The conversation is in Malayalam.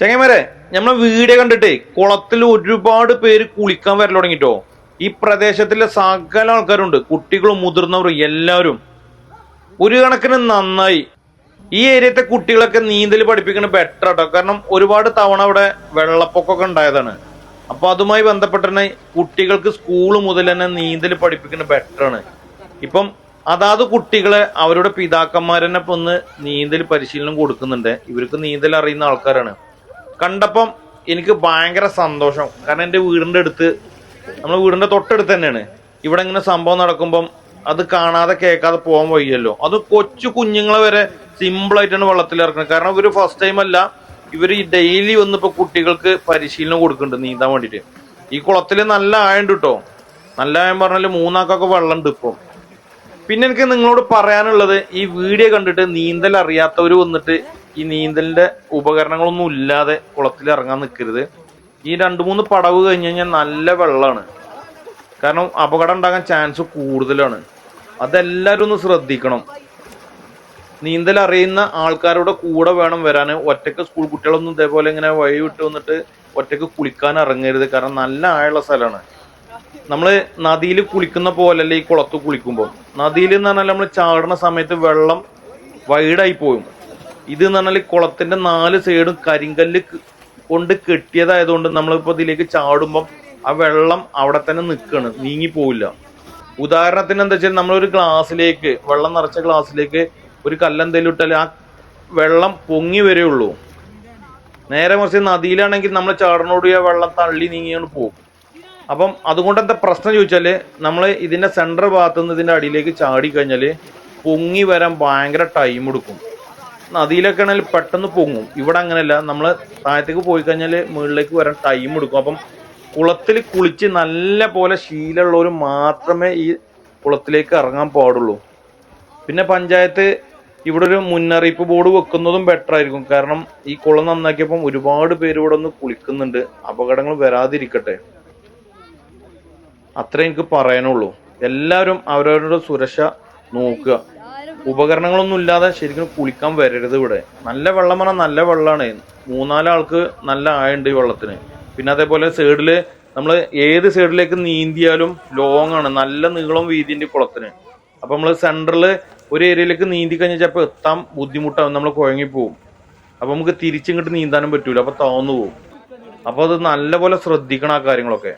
ചങ്ങന്മാരെ നമ്മളെ വീഡിയോ കണ്ടിട്ടേ കുളത്തിൽ ഒരുപാട് പേര് കുളിക്കാൻ വരൽ തുടങ്ങിട്ടോ. ഈ പ്രദേശത്തിലെ സകല ആൾക്കാരുണ്ട്, കുട്ടികളും മുതിർന്നവരും എല്ലാവരും. ഒരു കണക്കിന് നന്നായി. ഈ ഏരിയത്തെ കുട്ടികളൊക്കെ നീന്തൽ പഠിപ്പിക്കുന്നത് ബെറ്റർ ആട്ടോ. കാരണം ഒരുപാട് തവണ അവിടെ വെള്ളപ്പൊക്കമൊക്കെ ഉണ്ടായതാണ്. അപ്പൊ അതുമായി ബന്ധപ്പെട്ട് തന്നെ കുട്ടികൾക്ക് സ്കൂൾ മുതൽ തന്നെ നീന്തൽ പഠിപ്പിക്കുന്നത് ബെറ്റർ ആണ്. ഇപ്പം അതാത് കുട്ടികളെ അവരുടെ പിതാക്കന്മാരെന്നെ ഇപ്പൊ ഒന്ന് നീന്തൽ പരിശീലനം കൊടുക്കുന്നുണ്ട്. ഇവർക്ക് നീന്തൽ അറിയുന്ന ആൾക്കാരാണ്. കണ്ടപ്പം എനിക്ക് ഭയങ്കര സന്തോഷം. കാരണം എൻ്റെ വീടിൻ്റെ അടുത്ത്, നമ്മളെ വീടിൻ്റെ തൊട്ടടുത്ത് തന്നെയാണ്. ഇവിടെ ഇങ്ങനെ സംഭവം നടക്കുമ്പം അത് കാണാതെ കേൾക്കാതെ പോകാൻ വയ്യല്ലോ. അത് കൊച്ചു കുഞ്ഞുങ്ങളെ വരെ സിമ്പിളായിട്ടാണ് വെള്ളത്തിൽ ഇറക്കുന്നത്. കാരണം ഇവർ ഫസ്റ്റ് ടൈം അല്ല, ഇവർ ഈ ഡെയിലി വന്നിപ്പോൾ കുട്ടികൾക്ക് പരിശീലനം കൊടുക്കുന്നുണ്ട് നീന്താൻ വേണ്ടിയിട്ട്. ഈ കുളത്തിൽ നല്ല ആയുണ്ട് കേട്ടോ. നല്ല ആയം പറഞ്ഞാൽ മൂന്നാക്കൊക്കെ വെള്ളമുണ്ട് ഇപ്പം. പിന്നെ എനിക്ക് നിങ്ങളോട് പറയാനുള്ളത്, ഈ വീഡിയോ കണ്ടിട്ട് നീന്തൽ അറിയാത്തവർ വന്നിട്ട് ഈ നീന്തലിന്റെ ഉപകരണങ്ങളൊന്നും ഇല്ലാതെ കുളത്തിൽ ഇറങ്ങാൻ നിൽക്കരുത്. ഈ 2-3 പടവ് കഴിഞ്ഞ് കഴിഞ്ഞാൽ നല്ല വെള്ളമാണ്. കാരണം അപകടം ഉണ്ടാകാൻ ചാൻസ് കൂടുതലാണ്. അതെല്ലാവരും ഒന്ന് ശ്രദ്ധിക്കണം. നീന്തൽ അറിയുന്ന ആൾക്കാരുടെ കൂടെ വേണം വരാൻ. ഒറ്റയ്ക്ക് സ്കൂൾ കുട്ടികളൊന്നും ഇതേപോലെ ഇങ്ങനെ വഴി വിട്ട് വന്നിട്ട് ഒറ്റയ്ക്ക് കുളിക്കാൻ ഇറങ്ങരുത്. കാരണം നല്ല ആഴമുള്ള സ്ഥലമാണ്. നമ്മൾ നദിയിൽ കുളിക്കുന്ന പോലല്ലേ ഈ കുളത്ത് കുളിക്കുമ്പോൾ. നദിയിൽ എന്ന് പറഞ്ഞാൽ നമ്മൾ ചാടുന്ന സമയത്ത് വെള്ളം വൈഡായി പോകും. ഇത് എന്ന് പറഞ്ഞാൽ കുളത്തിന്റെ 4 സൈഡും കരിങ്കല്ല് കൊണ്ട് കെട്ടിയതായതുകൊണ്ട് നമ്മളിപ്പോൾ ഇതിലേക്ക് ചാടുമ്പം ആ വെള്ളം അവിടെ തന്നെ നിൽക്കുകയാണ്, നീങ്ങിപ്പോവില്ല. ഉദാഹരണത്തിന് എന്താ വെച്ചാൽ നമ്മളൊരു ഗ്ലാസ്സിലേക്ക്, വെള്ളം നിറച്ച ഗ്ലാസ്സിലേക്ക് ഒരു കല്ലെന്തെങ്കിലും ഇട്ടാൽ ആ വെള്ളം പൊങ്ങി വരെയുള്ളൂ. നേരെ മറിച്ച് നദിയിലാണെങ്കിൽ നമ്മൾ ചാടനോട് ആ വെള്ളം തള്ളി നീങ്ങിയാണ് പോകും. അപ്പം അതുകൊണ്ട് എന്താ പ്രശ്നം ചോദിച്ചാൽ, നമ്മൾ ഇതിന്റെ സെൻട്രൽ ഭാഗത്തു നിന്ന് ഇതിന്റെ അടിയിലേക്ക് ചാടി കഴിഞ്ഞാൽ പൊങ്ങി വരാൻ ഭയങ്കര ടൈം എടുക്കും. നദിയിലൊക്കെ ആണെങ്കിൽ പെട്ടെന്ന് പൊങ്ങും. ഇവിടെ അങ്ങനെയല്ല, നമ്മൾ താഴത്തേക്ക് പോയി കഴിഞ്ഞാൽ മുകളിലേക്ക് വരാൻ ടൈം എടുക്കും. അപ്പം കുളത്തിൽ കുളിച്ച് നല്ല പോലെ ശീലമുള്ളവർ മാത്രമേ ഈ കുളത്തിലേക്ക് ഇറങ്ങാൻ പാടുള്ളൂ. പിന്നെ പഞ്ചായത്ത് ഇവിടെ ഒരു മുന്നറിയിപ്പ് ബോർഡ് വെക്കുന്നതും ബെറ്റർ ആയിരിക്കും. കാരണം ഈ കുളം നന്നാക്കിയപ്പം ഒരുപാട് പേര് ഇവിടെ ഒന്ന് കുളിക്കുന്നുണ്ട്. അപകടങ്ങൾ വരാതിരിക്കട്ടെ, അത്രേ എനിക്ക് പറയാനുള്ളൂ. എല്ലാവരും അവരവരുടെ സുരക്ഷ നോക്കുക. ഉപകരണങ്ങളൊന്നും ഇല്ലാതെ ശരിക്കും കുളിക്കാൻ വരരുത് ഇവിടെ. നല്ല വെള്ളം പറഞ്ഞാൽ നല്ല വെള്ളമാണ്. 3-4 ആൾക്ക് നല്ല ആയുണ്ട് ഈ വെള്ളത്തിന്. പിന്നെ അതേപോലെ സൈഡില് നമ്മൾ ഏത് സൈഡിലേക്ക് നീന്തിയാലും ലോങ് ആണ്, നല്ല നീളം വീതിന്റെ കുളത്തിന്. അപ്പൊ നമ്മൾ സെൻട്രല് ഒരു ഏരിയയിലേക്ക് നീന്തി കഴിഞ്ഞാൽ ചിലപ്പോൾ എത്താൻ ബുദ്ധിമുട്ടാവും, നമ്മൾ കുഴങ്ങിപ്പോവും. അപ്പൊ നമുക്ക് തിരിച്ചിങ്ങോട്ട് നീന്താനും പറ്റൂല, അപ്പൊ താന്നു പോകും. അപ്പൊ അത് നല്ലപോലെ ശ്രദ്ധിക്കണം ആ കാര്യങ്ങളൊക്കെ.